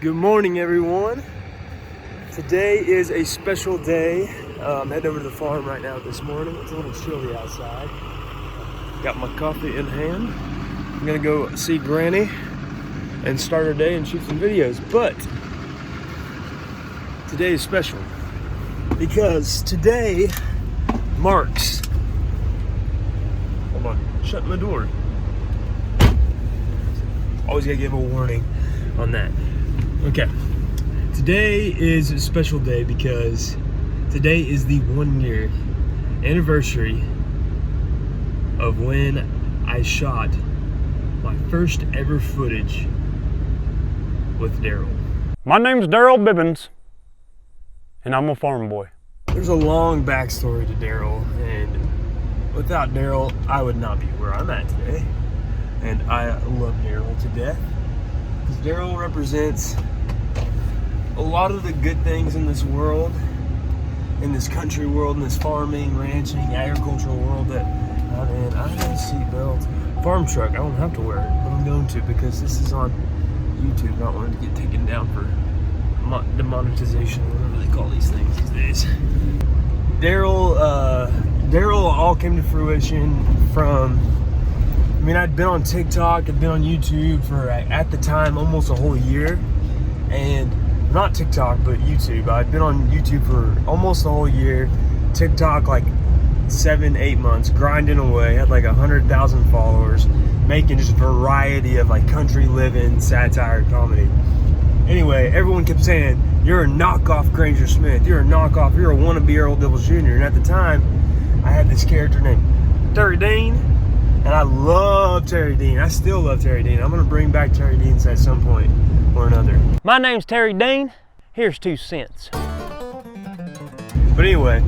Good morning, everyone. Today is a special day. I'm heading over to the farm right now this morning. It's a little chilly outside. Got my coffee in hand. I'm gonna go see Granny and start our day and shoot some videos. But today is special because today marks, hold on, shut my door. Always gotta give a warning on that. Okay, today is a special day because today is the 1 year anniversary of when I shot my first ever footage with Daryl. My name's Daryl Bibbins, and I'm a farm boy. There's a long backstory to Daryl, and without Daryl, I would not be where I'm at today. And I love Daryl to death, because Daryl represents a lot of the good things in this world, in this country world, in this farming, ranching, agricultural world that I'm in. I have a seatbelt. Farm truck, I don't have to wear it, but I'm going to because this is on YouTube. I don't want it to get taken down for demonetization, whatever they call these things these days. Daryl all came to fruition from, I mean, I'd been on TikTok, I'd been on YouTube for, at the time, almost a whole year. And not TikTok, but YouTube. I'd been on YouTube for almost a whole year. TikTok, like 7-8 months, grinding away. Had like 100,000 followers, making just a variety of like country living, satire, comedy. Anyway, everyone kept saying, "You're a knockoff Granger Smith. You're a knockoff. You're a wannabe Earl Dibbles Jr." And at the time, I had this character named Terry Dean, and I love Terry Dean. I still love Terry Dean. I'm gonna bring back Terry Dean at some point or another. My name's Terry Dean. Here's 2 cents. But anyway,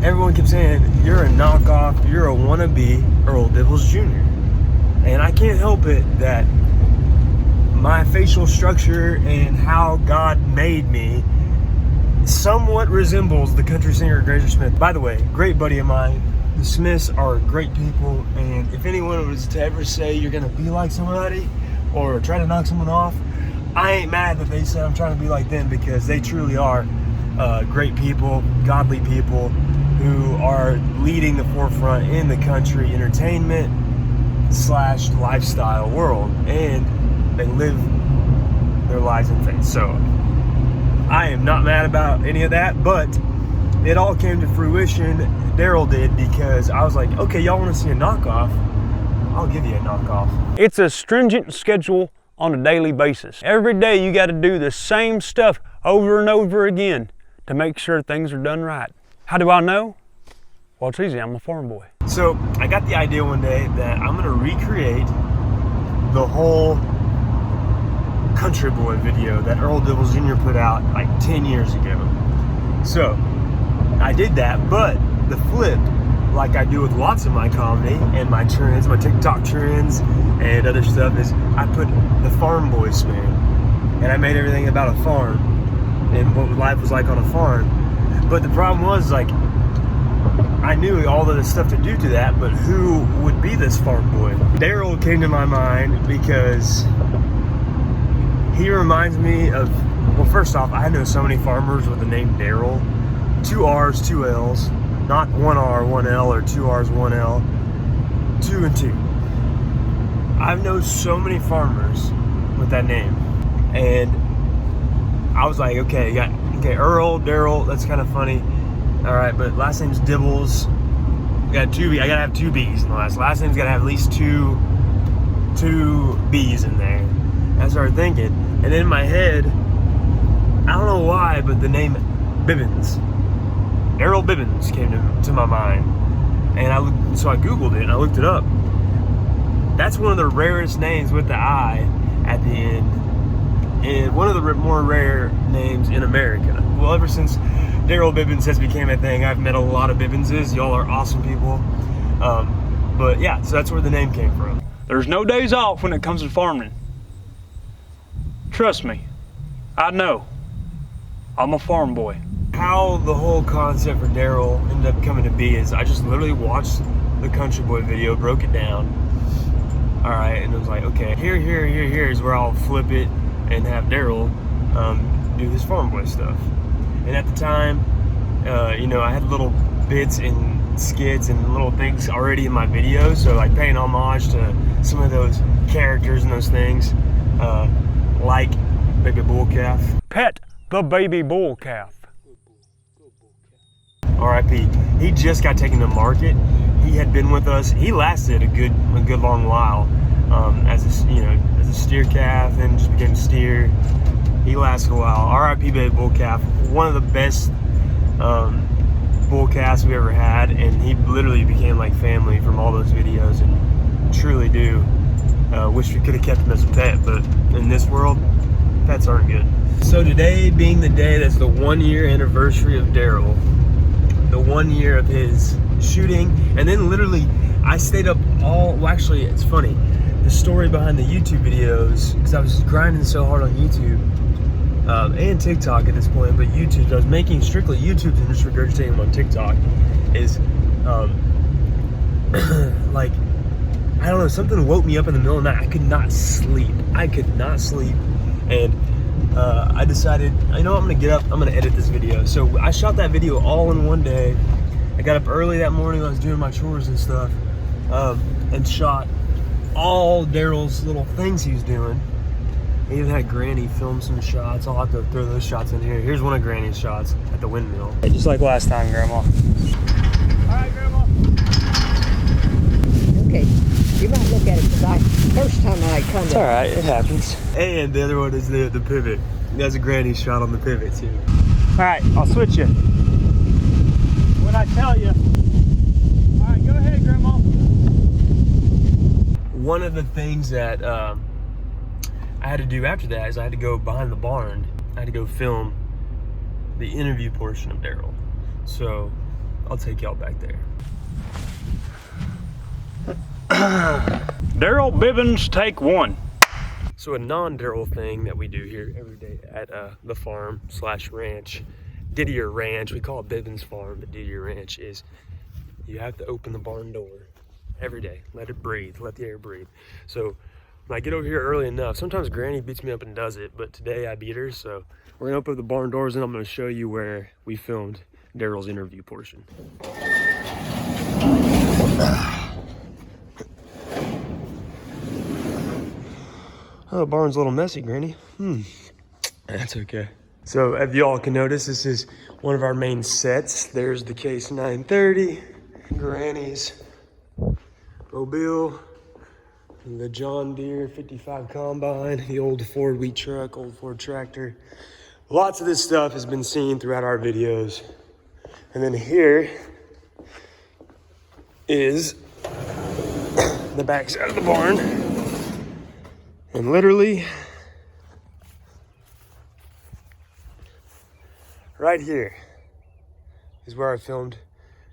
everyone kept saying, "You're a knockoff, you're a wannabe Earl Dibbles Jr." And I can't help it that my facial structure and how God made me somewhat resembles the country singer Granger Smith. By the way, great buddy of mine. The Smiths are great people, and if anyone was to ever say you're gonna be like somebody or try to knock someone off, I ain't mad that they said I'm trying to be like them, because they truly are great people, godly people who are leading the forefront in the country entertainment / lifestyle world, and they live their lives in faith. So I am not mad about any of that, but it all came to fruition. Daryl did, because I was like, okay, y'all want to see a knockoff? I'll give you a knockoff. It's a stringent schedule on a daily basis. Every day you got to do the same stuff over and over again to make sure things are done right. How do I know? Well, it's easy. I'm a farm boy. So I got the idea one day that I'm going to recreate the whole Country Boy video that Earl Dibbles Jr. put out like 10 years ago. So I did that, but the flip, like I do with lots of my comedy and my trends, my TikTok trends and other stuff, is I put the farm boy spin, and I made everything about a farm and what life was like on a farm. But the problem was, like, I knew all of the stuff to do to that, but who would be this farm boy? Daryl came to my mind because he reminds me of, well, first off, I know so many farmers with the name Daryl. 2 R's, 2 L's. Not 1 R, 1 L, or 2 R's, 1 L. 2 and 2. I've known so many farmers with that name. And I was like, okay, Earl, Daryl, that's kind of funny. All right, but last name's Dibbles. I gotta have 2 B's in the last name's gotta have at least two B's in there. I started thinking, and then in my head, I don't know why, but the name Bibbins, Daryl Bibbins, came to my mind. And so I Googled it and I looked it up. That's one of the rarest names with the I at the end, and one of the more rare names in America. Well, ever since Daryl Bibbins has became a thing, I've met a lot of Bibbinses. Y'all are awesome people. But yeah, so that's where the name came from. There's no days off when it comes to farming. Trust me, I know. I'm a farm boy. How the whole concept for Daryl ended up coming to be is I just literally watched the Country Boy video, broke it down. All right, and it was like, okay, here is where I'll flip it and have Daryl do his farm boy stuff. And at the time, you know, I had little bits and skits and little things already in my videos, so like paying homage to some of those characters and those things, like Baby Bull Calf. Pet the baby bull calf. R.I.P. He just got taken to market. He had been with us. He lasted a good long while as a steer calf, then just became a steer. He lasted a while. R.I.P. Baby Bull Calf. One of the best bull calves we ever had, and he literally became like family from all those videos, and truly do wish we could have kept him as a pet, but in this world, pets aren't good. So today being the day that's the 1 year anniversary of Daryl, the 1 year of his shooting, and then literally I stayed up well actually it's funny, the story behind the YouTube videos, because I was just grinding so hard on YouTube and TikTok at this point, but YouTube, I was making strictly YouTube and just regurgitating them on TikTok, is like, I don't know, something woke me up in the middle of the night. I could not sleep, and I decided, you know what, I'm gonna get up, I'm gonna edit this video. So I shot that video all in one day. I got up early that morning, I was doing my chores and stuff, and shot all Daryl's little things he was doing. I even had Granny film some shots. I'll have to throw those shots in here. Here's one of Granny's shots at the Windmill. Just like last time, Grandma. All right, Grandma. Okay, you might look at it because first time I come. It's all right, it happens. And the other one is the pivot. There's a Granny shot on the pivot too. All right, I'll switch you when I tell you. All right, go ahead, Grandma. One of the things that I had to do after that is I had to go behind the barn. I had to go film the interview portion of Daryl. So I'll take y'all back there. Daryl Bibbins, take one. So a non-Daryl thing that we do here every day at the farm / ranch, Didier Ranch, we call it Bibbins Farm, but Didier Ranch, is you have to open the barn door every day. Let it breathe, let the air breathe. So when I get over here early enough, sometimes Granny beats me up and does it, but today I beat her, so we're gonna open up the barn doors and I'm gonna show you where we filmed Daryl's interview portion. Oh, the barn's a little messy, Granny. That's okay. So as y'all can notice, this is one of our main sets. There's the Case 930, Granny's mobile, the John Deere 55 combine, the old Ford wheat truck, old Ford tractor. Lots of this stuff has been seen throughout our videos. And then here is the back side of the barn. And literally, right here is where I filmed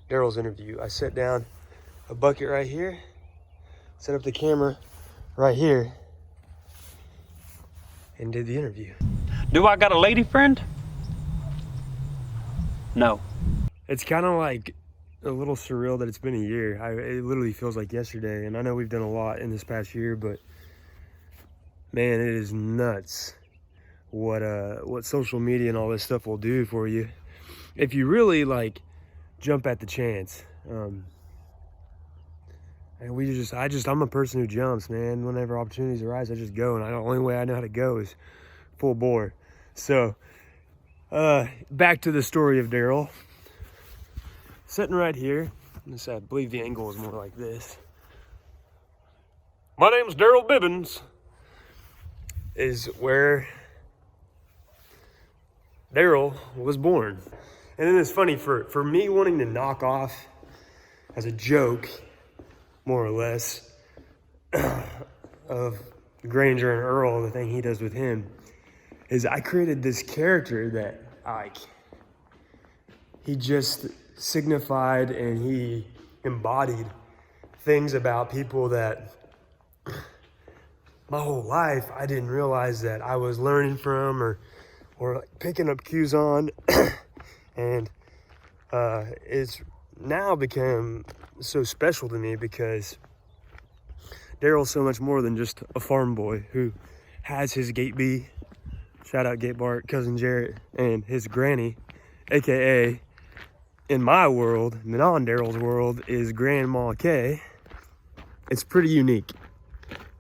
Daryl's interview. I set down a bucket right here, set up the camera right here, and did the interview. Do I got a lady friend? No. It's kind of like a little surreal that it's been a year. It literally feels like yesterday, and I know we've done a lot in this past year, but man, it is nuts what social media and all this stuff will do for you if you really like jump at the chance. And I'm a person who jumps, man. Whenever opportunities arise, I just go, and the only way I know how to go is full bore. So back to the story of Daryl. Sitting right here, I believe the angle is more like this. My name's Daryl Bibbins, is where Daryl was born. And then it's funny, for me wanting to knock off as a joke, more or less, of Granger and Earl, the thing he does with him, is I created this character that he just signified and he embodied things about people that my whole life I didn't realize that I was learning from or like picking up cues on. And it's now become so special to me because Daryl's so much more than just a farm boy who has his gate bee Shout out Gate Bart, cousin Jarrett, and his granny, AKA, in my world, non-Daryl's world, is Grandma K. It's pretty unique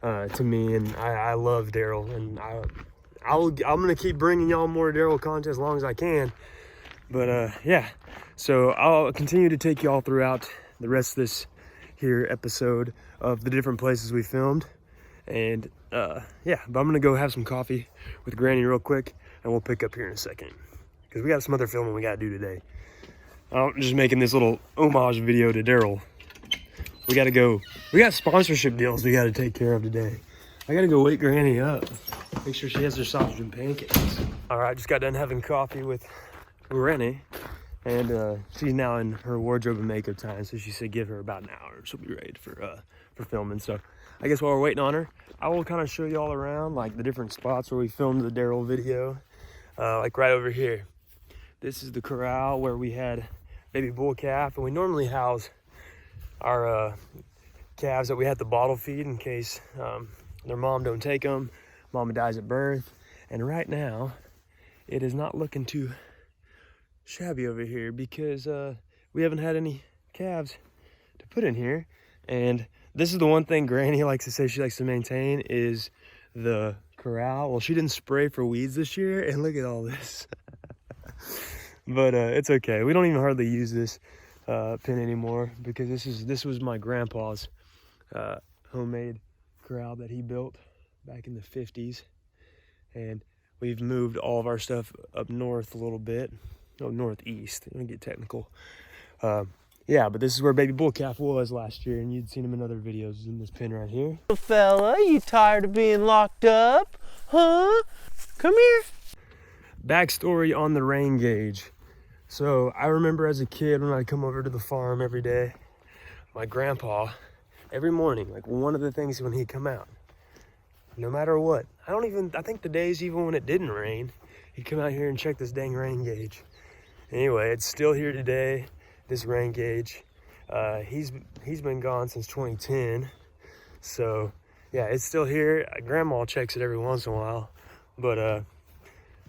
to me, and I love Daryl, and I'm gonna keep bringing y'all more Daryl content as long as I can. But yeah, so I'll continue to take y'all throughout the rest of this here episode of the different places we filmed. And yeah, but I'm gonna go have some coffee with Granny real quick, and we'll pick up here in a second because we got some other filming we gotta do today. I'm just making this little homage video to Daryl. We got sponsorship deals we gotta take care of today. I gotta go wake Granny up, make sure she has her sausage and pancakes. All right, just got done having coffee with Granny, and she's now in her wardrobe and makeup time, so she said give her about an hour, she'll be ready for filming. So I guess while we're waiting on her, I will kind of show you all around, like the different spots where we filmed the Daryl video. Like right over here, this is the corral where we had baby bull calf, and we normally house our calves that we had to bottle feed in case their mom don't take them, mama dies at birth. And right now it is not looking too shabby over here because we haven't had any calves to put in here. And this is the one thing Granny likes to say she likes to maintain is the corral. Well, she didn't spray for weeds this year, and look at all this. But it's okay, we don't even hardly use this pen anymore because this was my grandpa's homemade corral that he built back in the 50s, and we've moved all of our stuff up north a little bit. Northeast, I'm gonna get technical. Yeah, but this is where baby bull calf was last year, and you'd seen him in other videos in this pen right here. Fella, you tired of being locked up? Huh? Come here. Backstory on the rain gauge. So I remember as a kid when I'd come over to the farm every day, my grandpa, every morning, like one of the things when he'd come out, no matter what, I think the days even when it didn't rain, he'd come out here and check this dang rain gauge. Anyway, it's still here today, this rain gauge. He's been gone since 2010. So yeah, it's still here. Grandma checks it every once in a while. But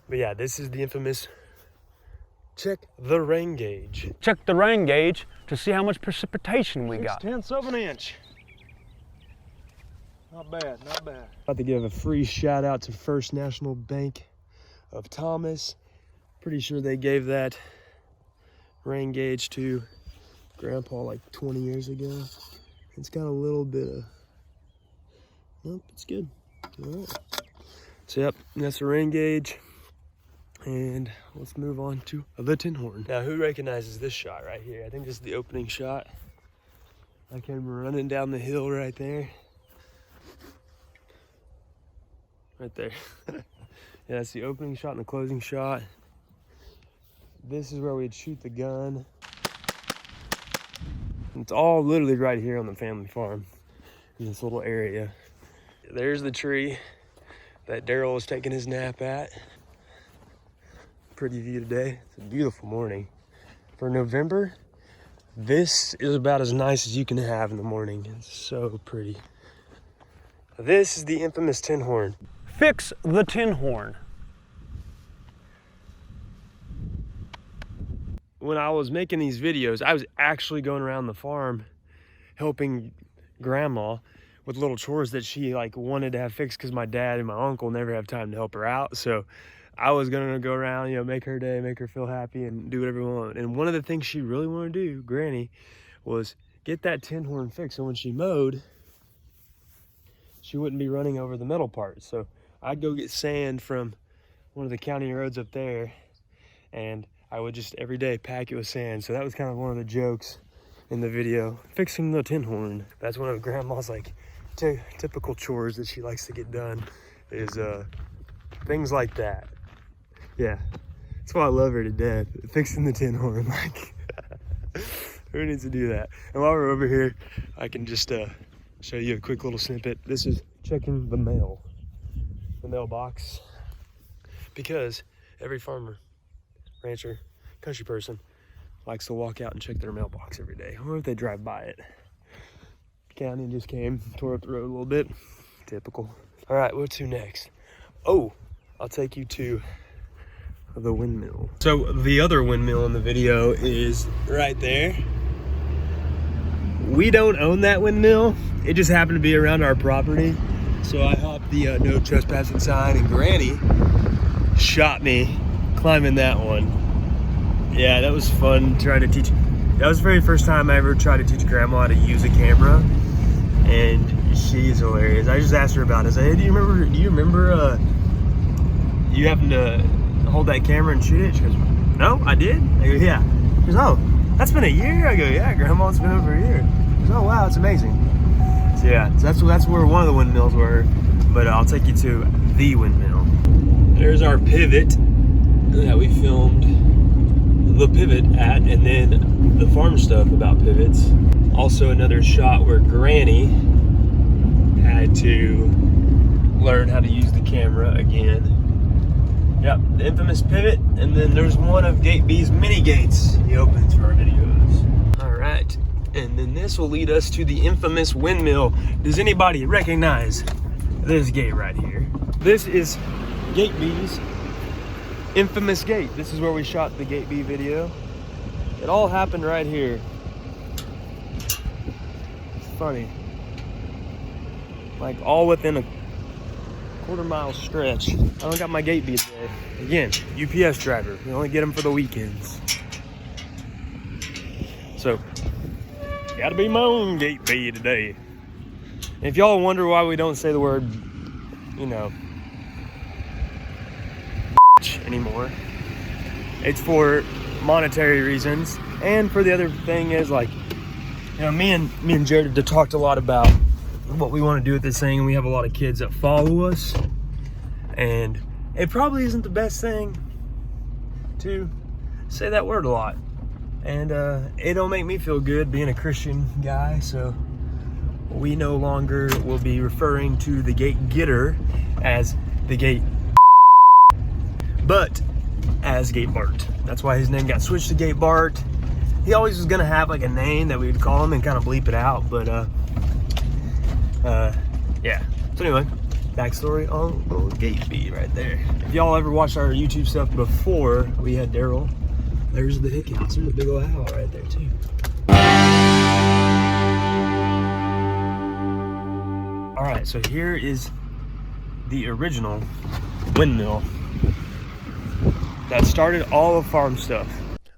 yeah, this is the infamous check the rain gauge. Check the rain gauge to see how much precipitation we got. 6/10 of an inch. Not bad, not bad. About to give a free shout out to First National Bank of Thomas. Pretty sure they gave that rain gauge to Grandpa like 20 years ago. It's got a little bit of, nope, it's good. All right. So yep, that's the rain gauge. And let's move on to the tin horn. Now, who recognizes this shot right here? I think this is the opening shot. I came running down the hill right there. Right there. Yeah, that's the opening shot and the closing shot. This is where we'd shoot the gun. It's all literally right here on the family farm in this little area. There's the tree that Daryl was taking his nap at. Pretty view today. It's a beautiful morning. For November, this is about as nice as you can have in the morning. It's so pretty. This is the infamous tin horn. Fix the tin horn. When I was making these videos, I was actually going around the farm helping Grandma with little chores that she like wanted to have fixed because my dad and my uncle never have time to help her out. So I was gonna go around, make her day, make her feel happy, and do whatever we want. And one of the things she really wanted to do, Granny, was get that tin horn fixed. So when she mowed, she wouldn't be running over the metal part. So I'd go get sand from one of the county roads up there, and I would just every day pack it with sand. So that was kind of one of the jokes in the video, fixing the tin horn. That's one of Grandma's like typical chores that she likes to get done, is things like that. Yeah, that's why I love her to death, fixing the tin horn. Like, who needs to do that? And while we're over here, I can just show you a quick little snippet. This is checking the mailbox, because every farmer, rancher, country person likes to walk out and check their mailbox every day, or if they drive by it. County just came, tore up the road a little bit. Typical. All right, what's to next? Oh, I'll take you to the windmill. So the other windmill in the video is right there. We don't own that windmill. It just happened to be around our property. So I hopped the no trespassing sign, and Granny shot me climbing that one. Yeah, that was fun trying to teach. That was the very first time I ever tried to teach Grandma how to use a camera, and she's hilarious. I just asked her about it. I said, hey, do you remember you happened to hold that camera and shoot it? She goes, no, I did? I go, yeah. She goes, oh, that's been a year? I go, yeah, Grandma, it's been over a year. She goes, oh, wow, it's amazing. So yeah, so that's where one of the windmills were, but I'll take you to the windmill. There's our pivot that we filmed the pivot at, and then the farm stuff about pivots. Also another shot where Granny had to learn how to use the camera again. Yep, the infamous pivot, and then there's one of Gate B's mini gates he opens for our videos. All right, and then this will lead us to the infamous windmill. Does anybody recognize this gate right here? This is Gate B's infamous gate. This is where we shot the Gate B video. It all happened right here. It's funny. Like all within a quarter-mile stretch. I don't got my Gate B today. Again, UPS driver. We only get them for the weekends. So, gotta be my own Gate B today. And if y'all wonder why we don't say the word, you know, anymore, it's for monetary reasons, and for the other thing is, like, you know, me and Jared have talked a lot about what we want to do with this thing, and we have a lot of kids that follow us, and it probably isn't the best thing to say that word a lot, and it don't make me feel good being a Christian guy. So we no longer will be referring to the gate getter as the gate, but as Gate Bart. That's why his name got switched to Gate Bart. He always was gonna have like a name that we would call him and kind of bleep it out, but yeah. So anyway, backstory on little Gate B right there. If y'all ever watched our YouTube stuff before we had Daryl, there's the hick house. There's a big old owl right there too. All right, so here is the original windmill that started all of farm stuff.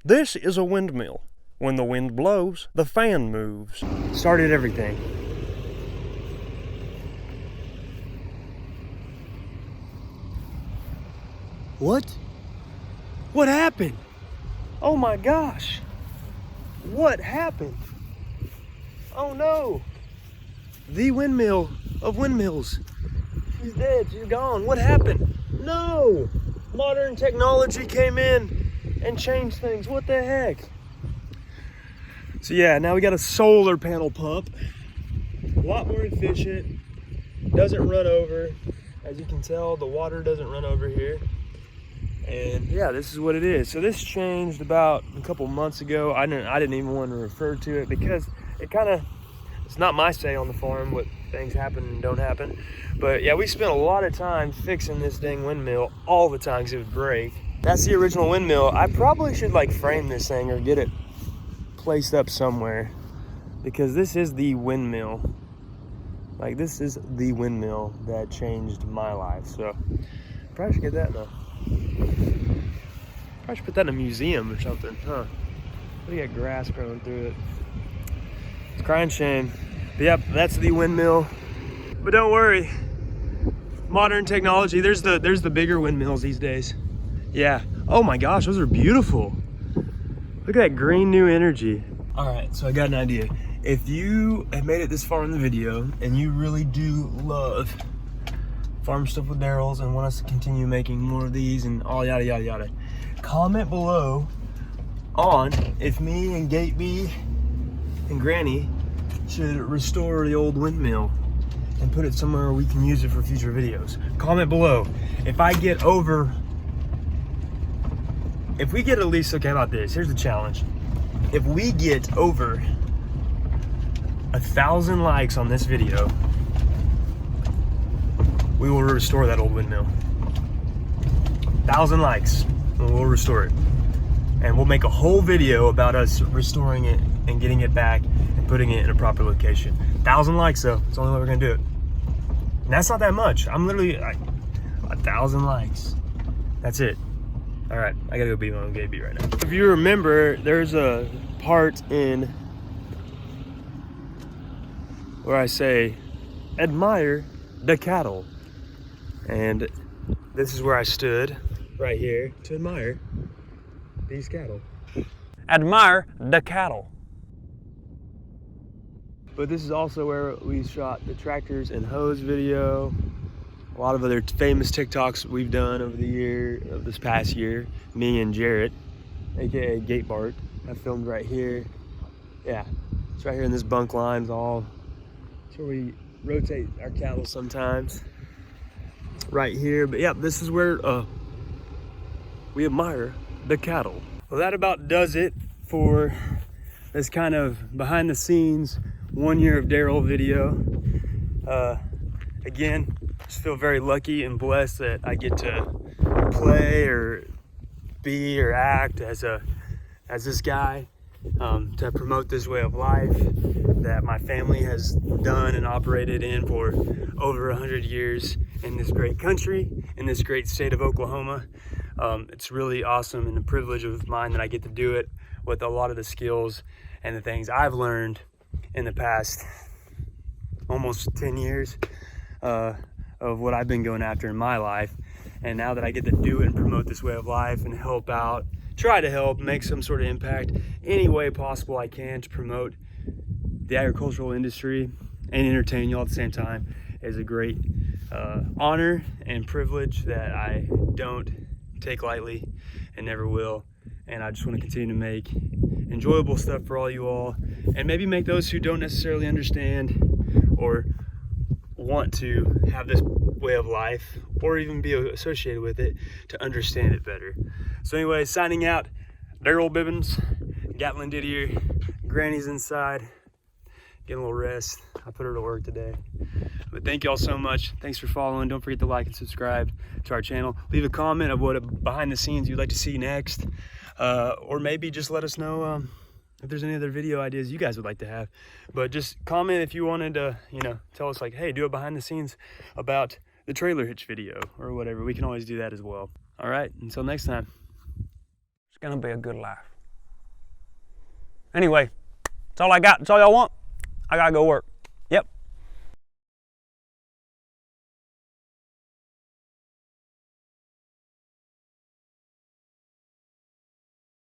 This is a windmill. When the wind blows, the fan moves. Started everything. What? What happened? Oh my gosh. What happened? Oh no. The windmill of windmills. She's dead. She's gone. What happened? No. Modern technology came in and changed things. What the heck? So yeah, now we got a solar panel pump. A lot more efficient. Doesn't run over. As you can tell, the water doesn't run over here. And yeah, this is what it is. So this changed about a couple months ago. I didn't even want to refer to it because it's not my say on the farm what things happen and don't happen. But yeah, we spent a lot of time fixing this dang windmill all the time because it would break. That's the original windmill. I probably should like frame this thing or get it placed up somewhere, because this is the windmill. Like, this is the windmill that changed my life. So probably should get that though. Probably should put that in a museum or something, huh? We got grass growing through it. It's crying shame. But yep, that's the windmill. But don't worry, modern technology. There's the bigger windmills these days. Yeah. Oh my gosh, those are beautiful. Look at that green new energy. All right, so I got an idea. If you have made it this far in the video and you really do love farm stuff with Daryl's and want us to continue making more of these and all yada yada yada, comment below on if me and Gate B and Granny should restore the old windmill and put it somewhere where we can use it for future videos. Comment below. If we get at least, okay, how about this? Here's the challenge. If we get over 1,000 likes on this video, we will restore that old windmill. 1,000 likes and we'll restore it. And we'll make a whole video about us restoring it and getting it back and putting it in a proper location. 1,000 likes though, it's the only way we're gonna do it. And that's not that much. I'm literally like 1,000 likes. That's it. All right, I gotta go beat my own gate beat right now. If you remember, there's a part in where I say, admire the cattle. And this is where I stood right here to admire these cattle. Admire the cattle. But this is also where we shot the tractors and hose video. A lot of other famous TikToks we've done over this past year. Me and Jarrett, AKA Gate Bart, I filmed right here. Yeah, it's right here in this bunk line. It's where we rotate our cattle sometimes. Right here, but yeah, this is where we admire the cattle. Well, that about does it for this kind of behind the scenes 1 year of Daryl video. Again, just feel very lucky and blessed that I get to play or be or act as this guy, to promote this way of life that my family has done and operated in for over 100 years in this great country, in this great state of Oklahoma. It's really awesome and a privilege of mine that I get to do it with a lot of the skills and the things I've learned in the past almost 10 years of what I've been going after in my life. And now that I get to do it and promote this way of life and help out, try to help, make some sort of impact any way possible I can to promote the agricultural industry and entertain you all at the same time is a great honor and privilege that I don't take lightly and never will. And I just want to continue to make enjoyable stuff for all you all, and maybe make those who don't necessarily understand or want to have this way of life or even be associated with it to understand it better. So anyway, signing out, Daryl Bibbins, Gatlin Didier, Granny's inside, getting a little rest. I put her to work today. But thank y'all so much. Thanks for following. Don't forget to like and subscribe to our channel. Leave a comment of what behind the scenes you'd like to see next. Or maybe just let us know if there's any other video ideas you guys would like to have. But just comment if you wanted to, tell us like, hey, do a behind the scenes about the trailer hitch video or whatever. We can always do that as well. All right, until next time. It's gonna be a good life. Anyway, that's all I got. That's all y'all want. I gotta go work.